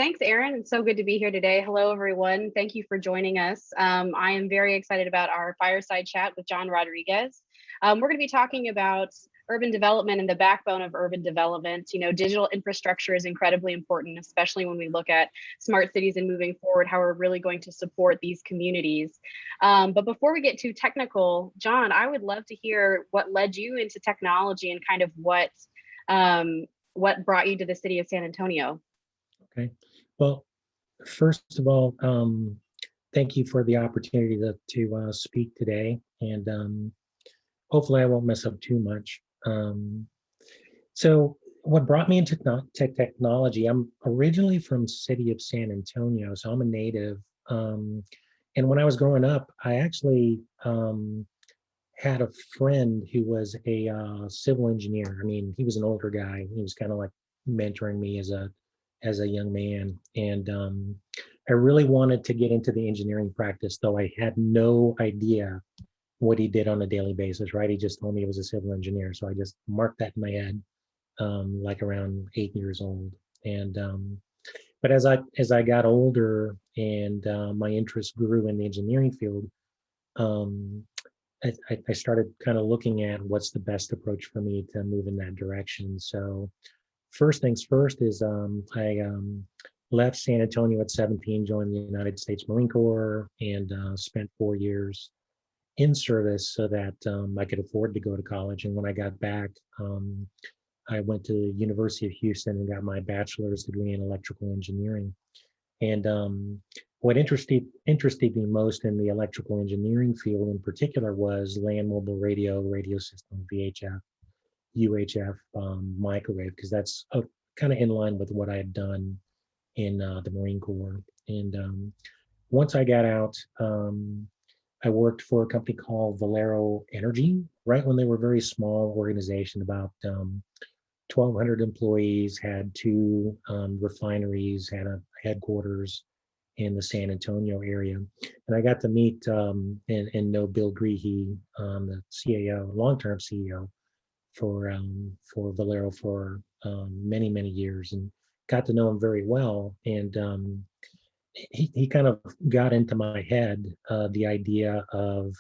Thanks, Aaron. It's so good to be here today. Hello, everyone. Thank you for joining us. I am very excited about our fireside chat with John Rodriguez. We're going to be talking about urban development and the backbone of urban development. You know, digital infrastructure is incredibly important, especially when we look at smart cities and moving forward, how we're really going to support these communities. But before we get too technical, John, I would love to hear what led you into technology and kind of what brought you to the city of San Antonio. Okay. Well, first of all, thank you for the opportunity to speak today, and hopefully I won't mess up too much. So what brought me into technology, I'm originally from city of San Antonio, so I'm a native. And when I was growing up, I actually had a friend who was a civil engineer. I mean, he was an older guy. He was kind of like mentoring me as a young man. And I really wanted to get into the engineering practice, though I had no idea what he did on a daily basis, right? He just told me he was a civil engineer. So I just marked that in my head, like around 8 years old. And but as I got older and my interest grew in the engineering field, I started kind of looking at what's the best approach for me to move in that direction. So first things first is I left San Antonio at 17, joined the United States Marine Corps, and spent 4 years in service so that I could afford to go to college. And when I got back, I went to the University of Houston and got my bachelor's degree in electrical engineering. And what interested me most in the electrical engineering field in particular was land mobile radio system, VHF, UHF, microwave, because that's kind of in line with what I had done in the Marine Corps. And once I got out, I worked for a company called Valero Energy, right when they were a very small organization, about 1,200 employees, had two refineries, had a headquarters in the San Antonio area. And I got to meet and know Bill Greehey, the CAO, long-term CEO for Valero for many years, and got to know him very well. And he kind of got into my head the idea of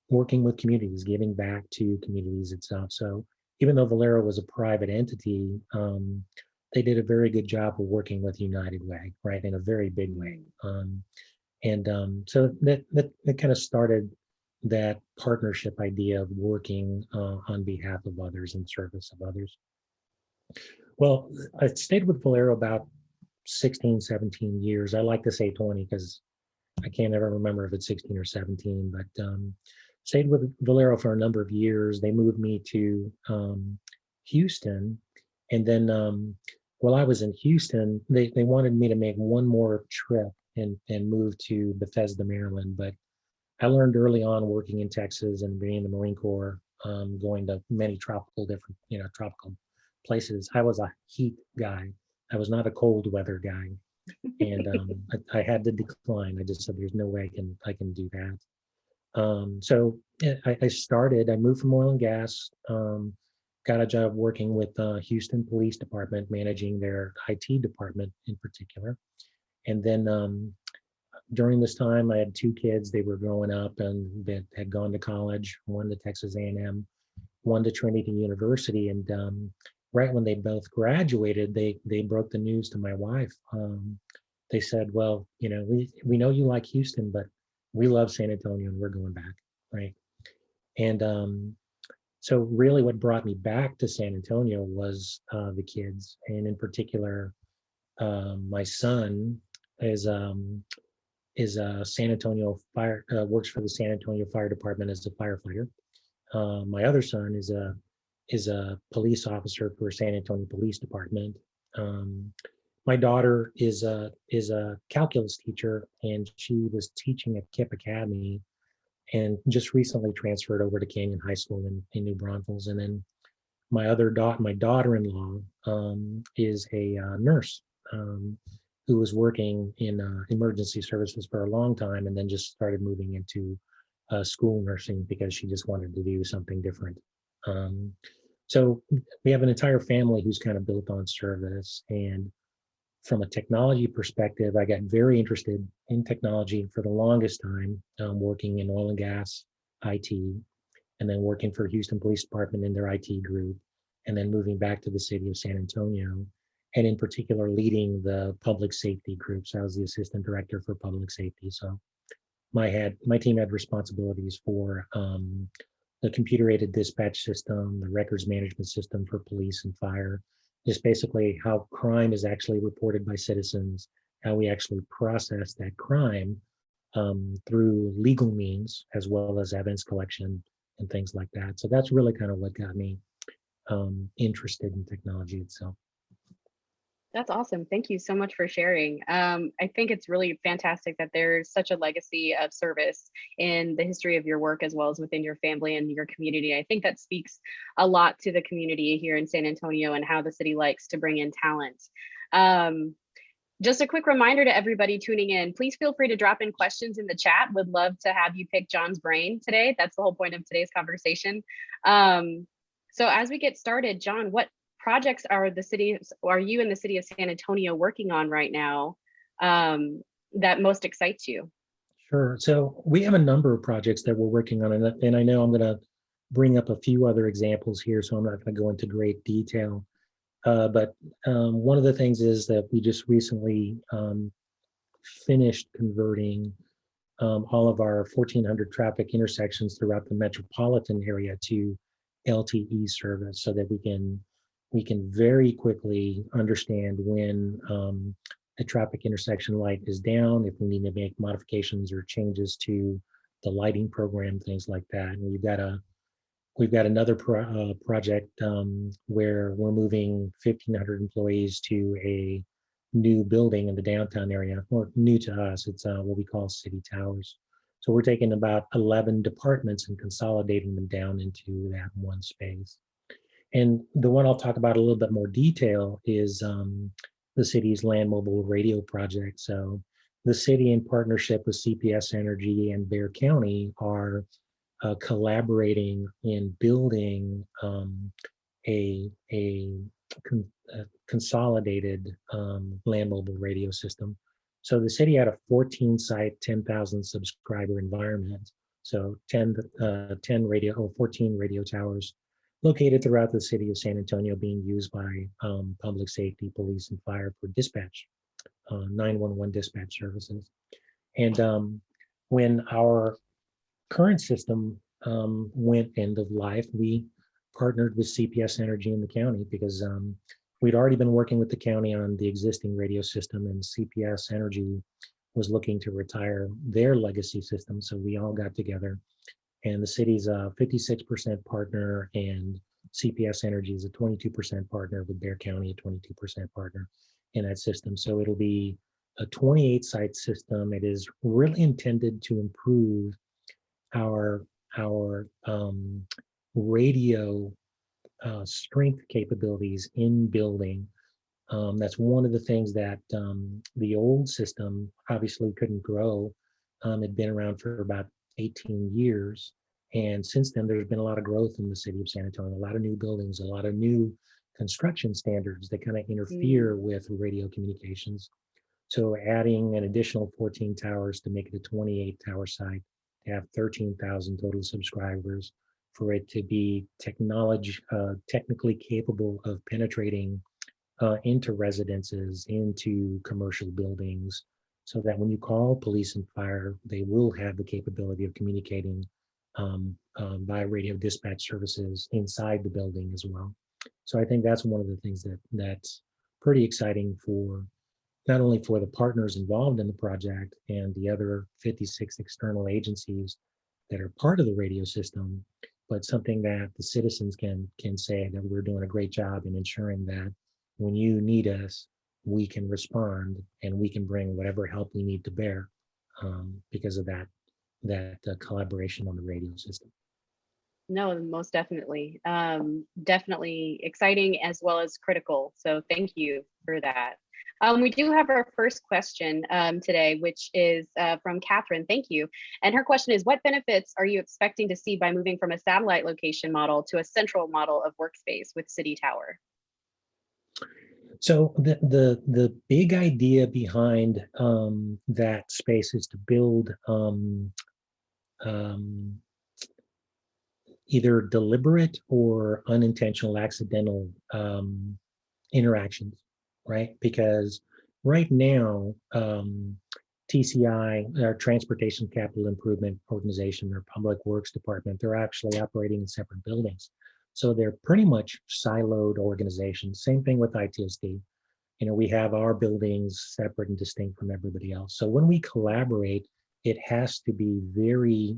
working with communities, giving back to communities itself. So even though Valero was a private entity, they did a very good job of working with United Way, right, in a very big way. So that kind of started that partnership idea of working on behalf of others in service of others. Well, I stayed with Valero about 16, 17 years. I like to say 20 because I can't ever remember if it's 16 or 17, but stayed with Valero for a number of years. They moved me to Houston. And then while I was in Houston, they wanted me to make one more trip and move to Bethesda, Maryland. But I learned early on working in Texas and being in the Marine Corps, going to many tropical places. I was a heat guy. I was not a cold weather guy. And I had to decline. I just said, there's no way I can do that. So I moved from oil and gas, got a job working with Houston Police Department, managing their IT department in particular. And then during this time, I had two kids. They were growing up and they had gone to college, one to Texas A&M, one to Trinity University. And right when they both graduated, they broke the news to my wife. They said, well, we know you like Houston, but we love San Antonio and we're going back, right? And so really what brought me back to San Antonio was the kids. And in particular, my son is a San Antonio works for the San Antonio Fire Department as a firefighter. My other son is a police officer for San Antonio Police Department. My daughter is a calculus teacher, and she was teaching at KIPP Academy, and just recently transferred over to Canyon High School in New Braunfels. And then my daughter-in-law is a nurse who was working in emergency services for a long time, and then just started moving into school nursing because she just wanted to do something different. So we have an entire family who's kind of built on service. And from a technology perspective, I got very interested in technology for the longest time, working in oil and gas, IT, and then working for Houston Police Department in their IT group, and then moving back to the city of San Antonio, and in particular leading the public safety groups. I was the assistant director for public safety. So my team had responsibilities for the computer aided dispatch system, the records management system for police and fire, just basically how crime is actually reported by citizens, how we actually process that crime through legal means, as well as evidence collection and things like that. So that's really kind of what got me interested in technology itself. That's awesome. Thank you so much for sharing. I think it's really fantastic that there's such a legacy of service in the history of your work as well as within your family and your community. I think that speaks a lot to the community here in San Antonio and how the city likes to bring in talent. Just a quick reminder to everybody tuning in, please feel free to drop in questions in the chat. Would love to have you pick John's brain today. That's the whole point of today's conversation. So as we get started, John, what projects are you in the city of San Antonio working on right now that most excites you? Sure. So we have a number of projects that we're working on, and I know I'm going to bring up a few other examples here, so I'm not going to go into great detail. But one of the things is that we just recently finished converting all of our 1,400 traffic intersections throughout the metropolitan area to LTE service, so that we can very quickly understand when a traffic intersection light is down, if we need to make modifications or changes to the lighting program, things like that. And we've got another project where we're moving 1,500 employees to a new building in the downtown area, or new to us. It's what we call City Towers. So we're taking about 11 departments and consolidating them down into that one space. And the one I'll talk about a little bit more detail is the city's land mobile radio project. So the city, in partnership with CPS Energy and Bexar County, are collaborating in building a consolidated land mobile radio system. So the city had a 14 site, 10,000 subscriber environment. So 14 radio towers located throughout the city of San Antonio, being used by public safety, police, and fire for dispatch, 911 dispatch services. And when our current system went end of life, we partnered with CPS Energy in the county, because we'd already been working with the county on the existing radio system, and CPS Energy was looking to retire their legacy system. So we all got together, and the city's a 56% partner, and CPS Energy is a 22% partner, with Bexar County a 22% partner in that system. So it'll be a 28 site system. It is really intended to improve our radio strength capabilities in building. That's one of the things that the old system obviously couldn't grow. It'd been around for about 18 years. And since then, there's been a lot of growth in the city of San Antonio, a lot of new buildings, a lot of new construction standards that kind of interfere with radio communications. So adding an additional 14 towers to make it a 28 tower site, to have 13,000 total subscribers, for it to be technically capable of penetrating into residences, into commercial buildings, so that when you call police and fire, they will have the capability of communicating by radio dispatch services inside the building as well. So I think that's one of the things that's pretty exciting for not only for the partners involved in the project and the other 56 external agencies that are part of the radio system, but something that the citizens can say that we're doing a great job in ensuring that when you need us, we can respond and we can bring whatever help we need to bear because of that collaboration on the radio system. No, most definitely. Definitely exciting as well as critical. So thank you for that. We do have our first question today, which is from Catherine. Thank you. And her question is, what benefits are you expecting to see by moving from a satellite location model to a central model of workspace with City Tower? So the big idea behind that space is to build um, either deliberate or unintentional, accidental interactions, right? Because right now, TCI, our Transportation Capital Improvement Organization, their Public Works Department, they're actually operating in separate buildings. So they're pretty much siloed organizations. Same thing with ITSD. You know, we have our buildings separate and distinct from everybody else. So when we collaborate, it has to be very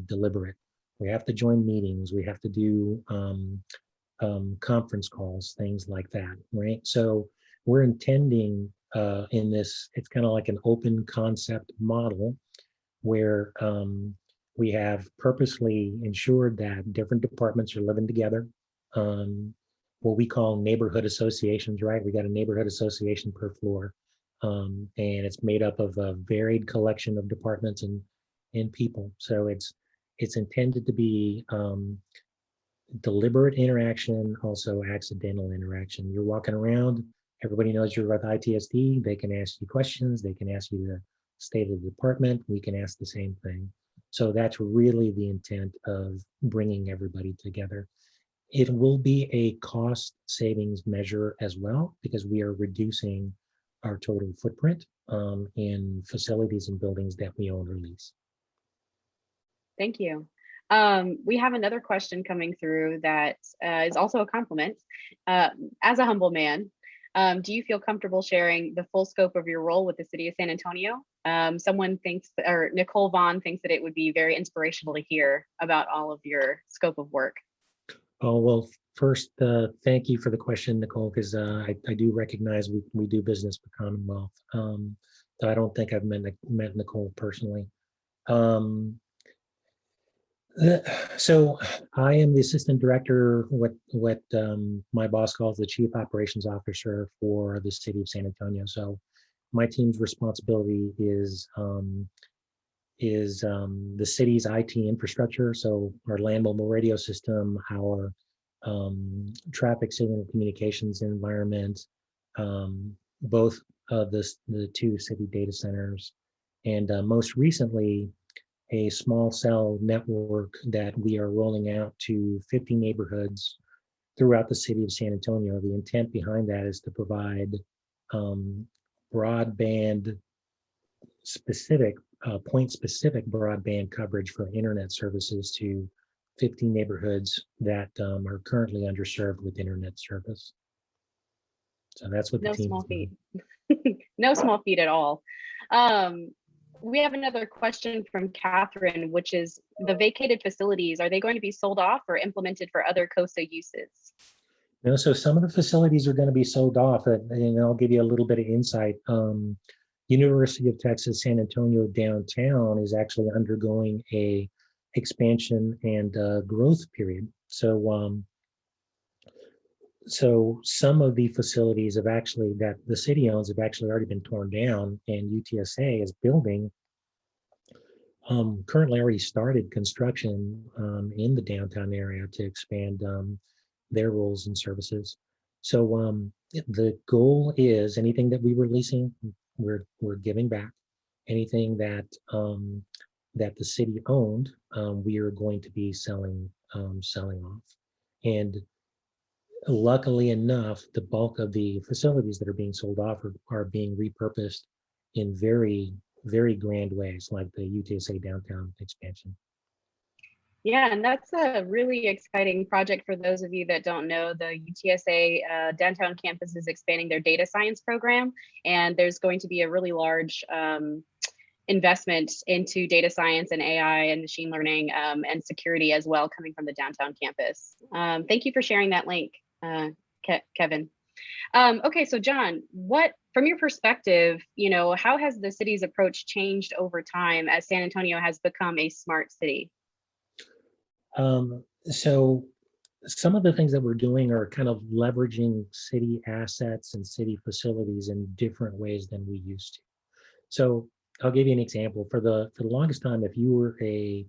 deliberate. We have to join meetings. We have to do conference calls, things like that, right? So we're intending in this, it's kind of like an open concept model where we have purposely ensured that different departments are living together. Um, what we call neighborhood associations, right? We got a neighborhood association per floor, and it's made up of a varied collection of departments and people. So it's intended to be deliberate interaction, also accidental interaction. You're walking around, everybody knows you're with ITSD. They can ask you questions. They can ask you the state of the department. We can ask the same thing. So that's really the intent of bringing everybody together. It will be a cost savings measure as well, because we are reducing our total footprint in facilities and buildings that we own or lease. Thank you. We have another question coming through that is also a compliment. As a humble man, do you feel comfortable sharing the full scope of your role with the city of San Antonio? Someone thinks, or Nicole Vaughn thinks that it would be very inspirational to hear about all of your scope of work. Oh, well, first, thank you for the question, Nicole, because I do recognize we do business with Commonwealth. Though I don't think I've met Nicole personally. Um, so I am the assistant director, what my boss calls the chief operations officer for the city of San Antonio. So my team's responsibility is the city's IT infrastructure. So our land mobile radio system, our traffic signal communications environment, both the two city data centers, and most recently, a small cell network that we are rolling out to 50 neighborhoods throughout the city of San Antonio. The intent behind that is to provide broadband specific, point specific broadband coverage for internet services to 50 neighborhoods that are currently underserved with internet service. So that's what the No team small is doing. feat. No small feat at all. Um, we have another question from Catherine, which is the vacated facilities, are they going to be sold off or implemented for other COSA uses? You know, so some of the facilities are going to be sold off, and I'll give you a little bit of insight. University of Texas San Antonio downtown is actually undergoing a expansion and growth period. So some of the facilities have actually that the city owns have actually already been torn down, and UTSA is building. Currently already started construction in the downtown area to expand their roles and services. So the goal is anything that we were leasing, we're giving back. Anything that the city owned, we are going to be selling off. And luckily enough, the bulk of the facilities that are being sold off are being repurposed in very, very grand ways, like the UTSA downtown expansion. Yeah, and that's a really exciting project for those of you that don't know. The UTSA downtown campus is expanding their data science program, and there's going to be a really large investment into data science and AI and machine learning and security as well coming from the downtown campus. Thank you for sharing that link, Kevin. Okay, so John, what from your perspective, how has the city's approach changed over time as San Antonio has become a smart city? So some of the things that we're doing are kind of leveraging city assets and city facilities in different ways than we used to. So I'll give you an example. For the longest time, if you were a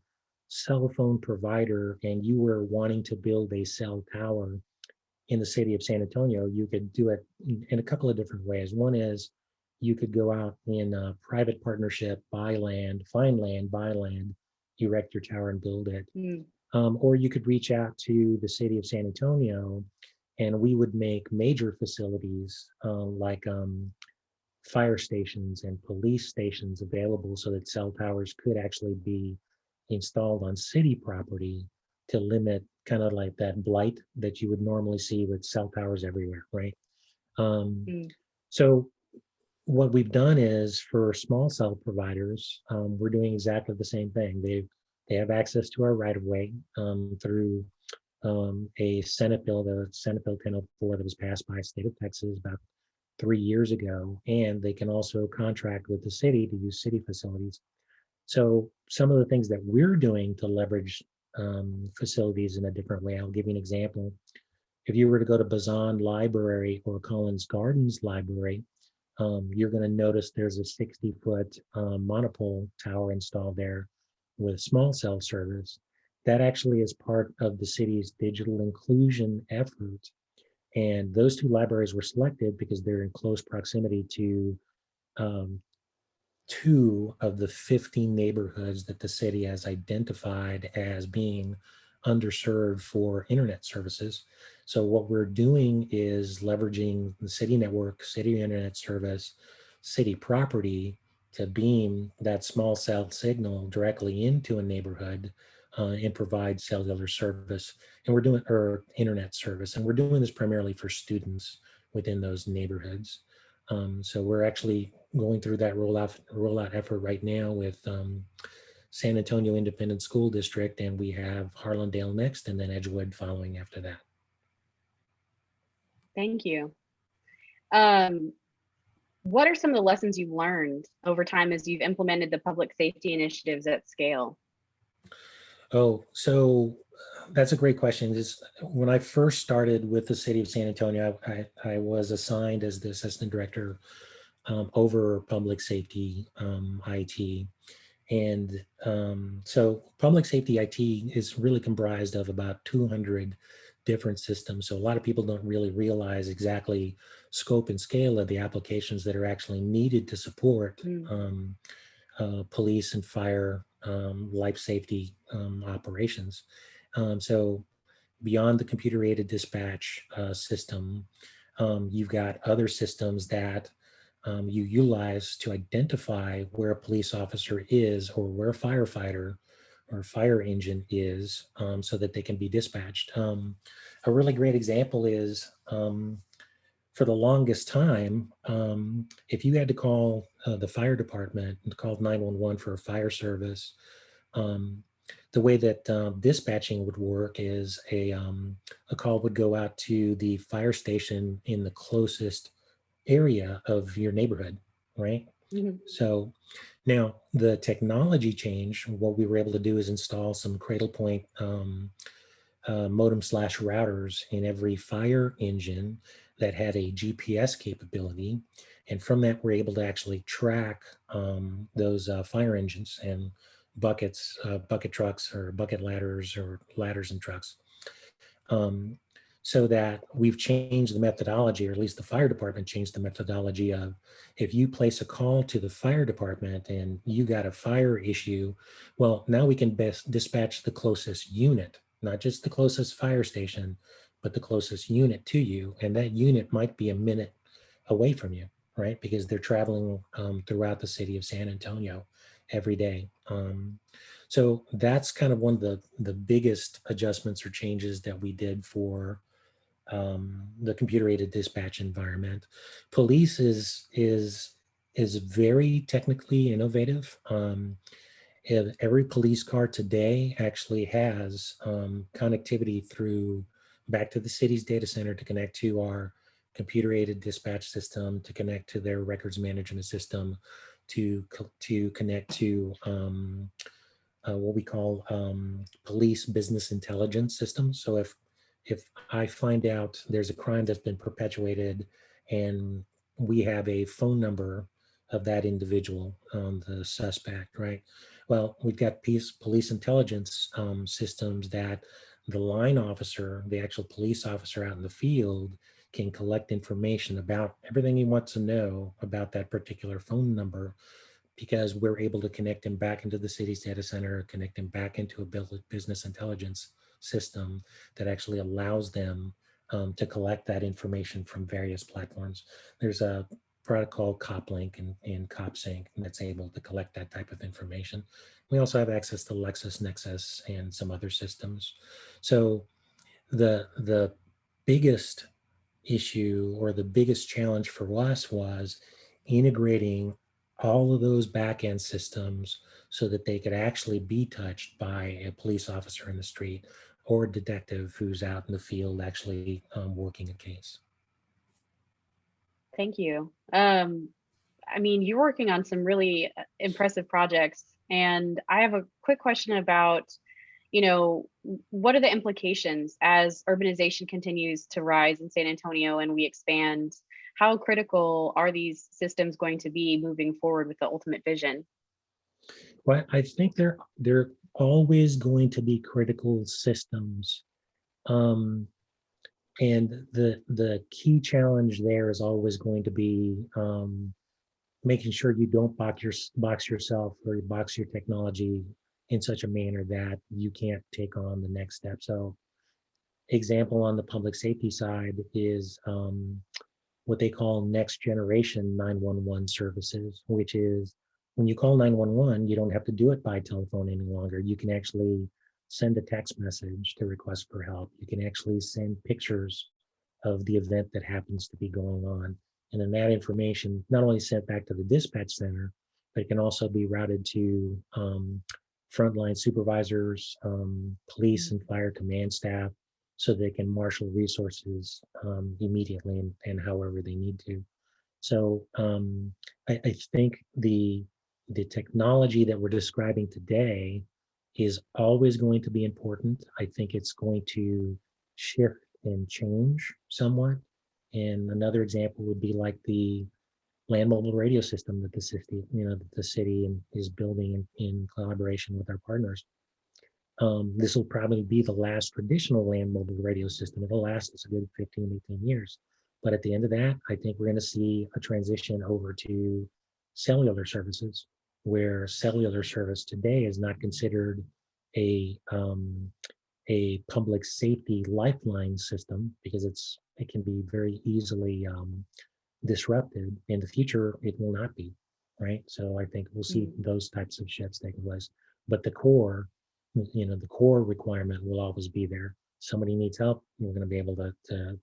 cell phone provider and you were wanting to build a cell tower, in the city of San Antonio, you could do it in a couple of different ways. One is you could go out in a private partnership, buy land, find land, buy land, erect your tower and build it. Mm, Or you could reach out to the city of San Antonio and we would make major facilities like fire stations and police stations available so that cell towers could actually be installed on city property to limit kind of like that blight that you would normally see with cell towers everywhere, right? Um, mm, so what we've done is for small cell providers, we're doing exactly the same thing. They have access to our right of way through a Senate bill, the Senate Bill 1004 that was passed by the state of Texas about 3 years ago, and they can also contract with the city to use city facilities. So some of the things that we're doing to leverage facilities in a different way, I'll give you an example. If you were to go to Bazan Library or Collins Gardens Library, you're going to notice there's a 60-foot monopole tower installed there with small cell service. That actually is part of the city's digital inclusion effort. And those two libraries were selected because they're in close proximity to um, two of the 15 neighborhoods that the city has identified as being underserved for internet services. So what we're doing is leveraging the city network, city internet service, city property to beam that small cell signal directly into a neighborhood and provide cellular service. And we're doing, or internet service, and we're doing this primarily for students within those neighborhoods. So we're actually going through that rollout effort right now with San Antonio Independent School District, and we have Harlandale next, and then Edgewood following after that. thank you. Um, what are some of the lessons you've learned over time as you've implemented the public safety initiatives at scale? Oh, so that's a great question. Is when I first started with the city of San Antonio, I was assigned as the assistant director over public safety IT. And so public safety IT is really comprised of about 200 different systems. So a lot of people don't really realize exactly scope and scale of the applications that are actually needed to support Mm, police and fire life safety operations. So beyond the computer aided dispatch system, you've got other systems that you utilize to identify where a police officer is or where a firefighter or fire engine is so that they can be dispatched. A really great example is for the longest time, if you had to call the fire department and call 911 for a fire service, um, the way that dispatching would work is a call would go out to the fire station in the closest area of your neighborhood, right? mhm, So now the technology change, what we were able to do is install some cradle point modem slash routers in every fire engine that had a GPS capability. And from that, we're able to actually track those fire engines and buckets, bucket trucks or bucket ladders or ladders and trucks. Um, so that we've changed the methodology, or at least the fire department changed the methodology of if you place a call to the fire department and you got a fire issue, well, now we can best dispatch the closest unit, not just the closest fire station, but the closest unit to you. And that unit might be a minute away from you, right? Because they're traveling throughout the city of San Antonio every day. So that's kind of one of the biggest adjustments or changes that we did for the computer aided dispatch environment. Police is very technically innovative. Every police car today actually has connectivity through back to the city's data center to connect to our computer aided dispatch system, to connect to their records management system, to connect to what we call police business intelligence systems. So if I find out there's a crime that's been perpetuated and we have a phone number of that individual, the suspect, right? Well, we've got police intelligence systems that the line officer, the actual police officer out in the field, can collect information about everything he wants to know about that particular phone number, because we're able to connect him back into the city's data center, connect him back into a business intelligence system that actually allows them to collect that information from various platforms. There's a product called CopLink and CopSync that's able to collect that type of information. We also have access to LexisNexis and some other systems. So the biggest issue or the biggest challenge for us was integrating all of those back-end systems so that they could actually be touched by a police officer in the street or a detective who's out in the field actually working a case. Thank you. I mean, you're working on some really impressive projects, and I have a quick question about, what are the implications as urbanization continues to rise in San Antonio and we expand? How critical are these systems going to be moving forward with the ultimate vision? But I think they're always going to be critical systems. Um, and the key challenge there is always going to be making sure you don't box yourself or box your technology in such a manner that you can't take on the next step. So, example on the public safety side is what they call next generation 911 services, which is when you call 911, you don't have to do it by telephone any longer. You can actually send a text message to request for help. You can actually send pictures of the event that happens to be going on. And then that information not only sent back to the dispatch center, but it can also be routed to frontline supervisors, police and fire command staff, so they can marshal resources immediately and however they need to. So I think the technology that we're describing today is always going to be important. I think it's going to shift and change somewhat. And another example would be like the land mobile radio system that the city is building in collaboration with our partners. This will probably be the last traditional land mobile radio system. It'll last us a good 15, 18 years. But at the end of that, I think we're going to see a transition over to cellular services, where cellular service today is not considered a public safety lifeline system because it can be very easily disrupted. In the future, it will not be, right? So I think we'll see those types of shifts taking place. But the core requirement will always be there. Somebody needs help, we're going to be able to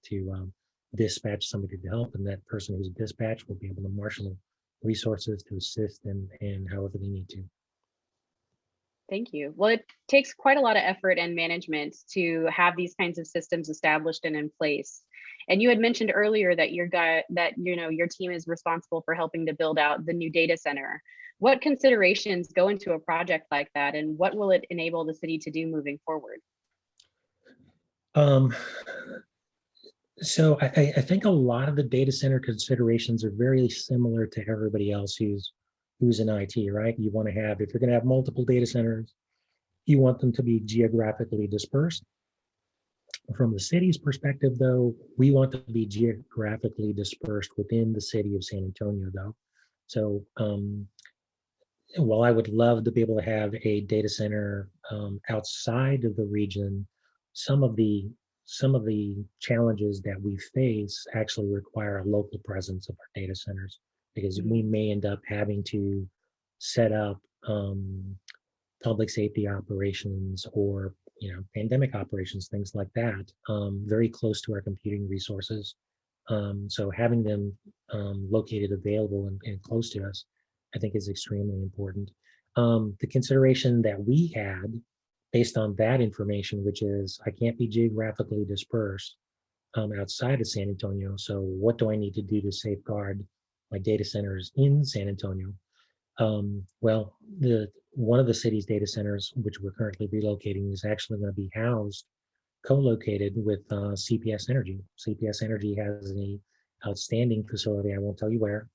dispatch somebody to help, and that person who's dispatched will be able to marshal resources to assist in however they need to. Thank you. Well, it takes quite a lot of effort and management to have these kinds of systems established and in place. And you had mentioned earlier that your team is responsible for helping to build out the new data center. What considerations go into a project like that, and what will it enable the city to do moving forward? Um, so I think a lot of the data center considerations are very similar to everybody else who's in IT, right? You want to have, if you're going to have multiple data centers, you want them to be geographically dispersed. From the city's perspective, though, we want them to be geographically dispersed within the city of San Antonio, though. So while I would love to be able to have a data center outside of the region, some of the challenges that we face actually require a local presence of our data centers, because we may end up having to set up public safety operations or pandemic operations, things like that, very close to our computing resources. So having them located, available, and close to us, I think is extremely important. The consideration that we had based on that information, which is I can't be geographically dispersed outside of San Antonio. So what do I need to do to safeguard my data centers in San Antonio? Well, one of the city's data centers, which we're currently relocating, is actually going to be housed, co-located with CPS Energy. CPS Energy has an outstanding facility. I won't tell you where,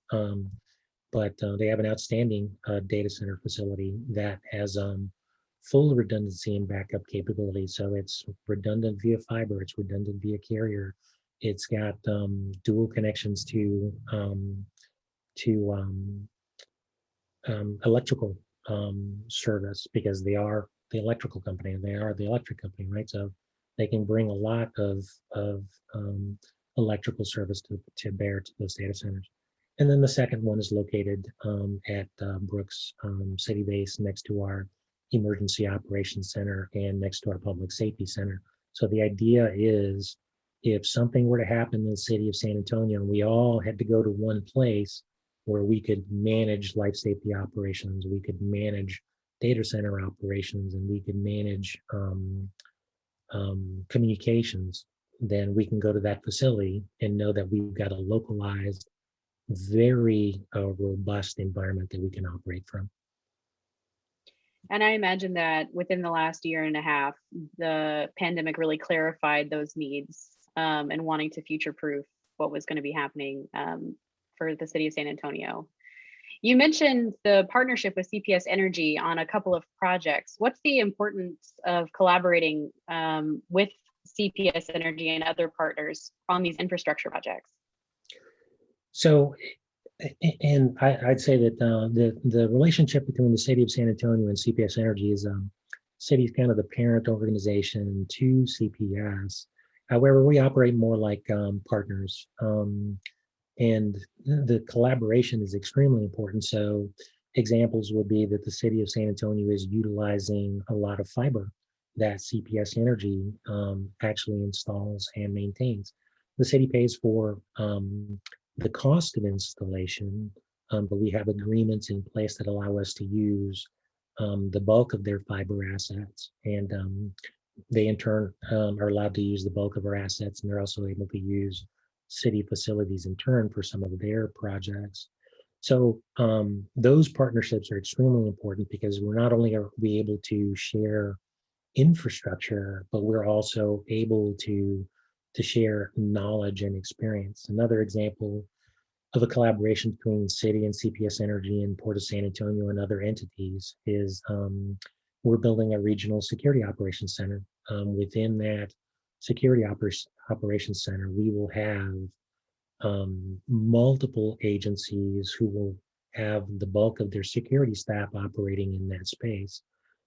but they have an outstanding data center facility that has full redundancy and backup capability. So it's redundant via fiber, it's redundant via carrier. It's got dual connections to electrical service, because they are the electrical company and they are the electric company, right? So they can bring a lot of electrical service to bear to those data centers. And then the second one is located at Brooks City Base, next to our Emergency Operations Center and next to our Public Safety Center. So the idea is, if something were to happen in the city of San Antonio and we all had to go to one place where we could manage life safety operations, we could manage data center operations, and we could manage communications, then we can go to that facility and know that we've got a localized, very robust environment that we can operate from. And I imagine that within the last year and a half, the pandemic really clarified those needs, and wanting to future-proof what was going to be happening for the city of San Antonio. You mentioned the partnership with CPS Energy on a couple of projects. What's the importance of collaborating with CPS Energy and other partners on these infrastructure projects? So, and I'd say that the relationship between the city of San Antonio and CPS Energy is, city's kind of the parent organization to CPS. However, we operate more like partners. And the collaboration is extremely important. So examples would be that the city of San Antonio is utilizing a lot of fiber that CPS Energy actually installs and maintains. The city pays for the cost of installation, but we have agreements in place that allow us to use the bulk of their fiber assets. And they in turn are allowed to use the bulk of our assets, and they're also able to use city facilities in turn for some of their projects. So those partnerships are extremely important, because we're not only are we able to share infrastructure, but we're also able to share knowledge and experience. Another example of a collaboration between city and CPS Energy and Port of San Antonio and other entities is we're building a regional security operations center. Within that security operations center, we will have multiple agencies who will have the bulk of their security staff operating in that space.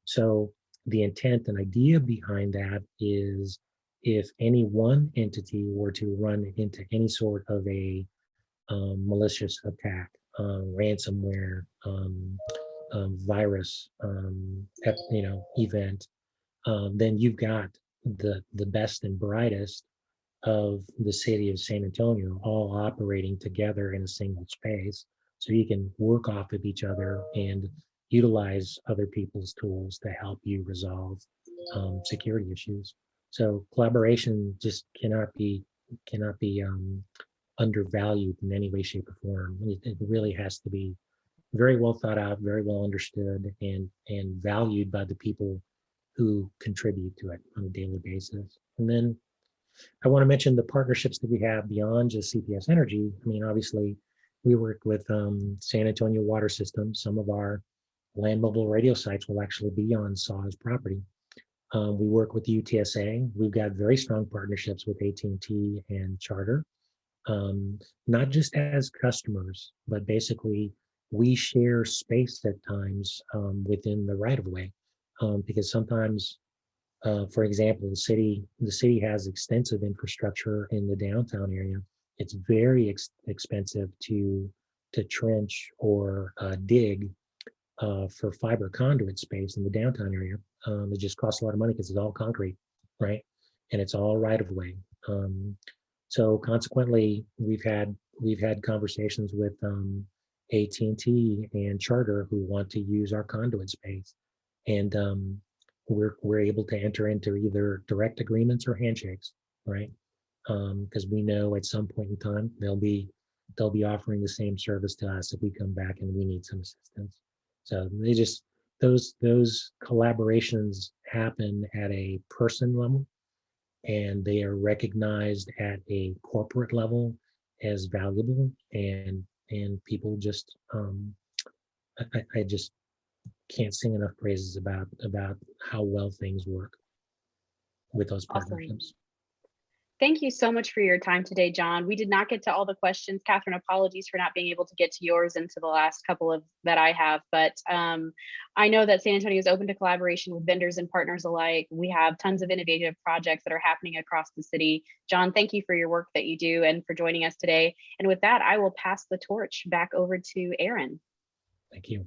So the intent and idea behind that is, if any one entity were to run into any sort of a malicious attack, ransomware, virus, event, then you've got the best and brightest of the city of San Antonio all operating together in a single space, so you can work off of each other and utilize other people's tools to help you resolve security issues. So collaboration just cannot be undervalued in any way, shape, or form. It really has to be very well thought out, very well understood, and valued by the people who contribute to it on a daily basis. And then I want to mention the partnerships that we have beyond just CPS Energy. I mean, obviously, we work with San Antonio Water System. Some of our land mobile radio sites will actually be on SAW's property. We work with the UTSA. We've got very strong partnerships with AT&T and Charter, not just as customers, but basically we share space at times within the right-of-way, because sometimes, for example, the city has extensive infrastructure in the downtown area. It's very expensive to trench or dig for fiber conduit space in the downtown area. It just costs a lot of money because it's all concrete, right? And it's all right of way. So consequently, we've had conversations with AT&T and Charter who want to use our conduit space, and we're able to enter into either direct agreements or handshakes, right? Because we know at some point in time they'll be offering the same service to us if we come back and we need some assistance. So they just those collaborations happen at a person level, and they are recognized at a corporate level as valuable, and people just I just can't sing enough praises about how well things work with those Awesome. partnerships. Thank you so much for your time today, John. We did not get to all the questions. Catherine, apologies for not being able to get to yours and to the last couple of that I have, but I know that San Antonio is open to collaboration with vendors and partners alike. We have tons of innovative projects that are happening across the city. John, thank you for your work that you do and for joining us today. And with that, I will pass the torch back over to Aaron. Thank you.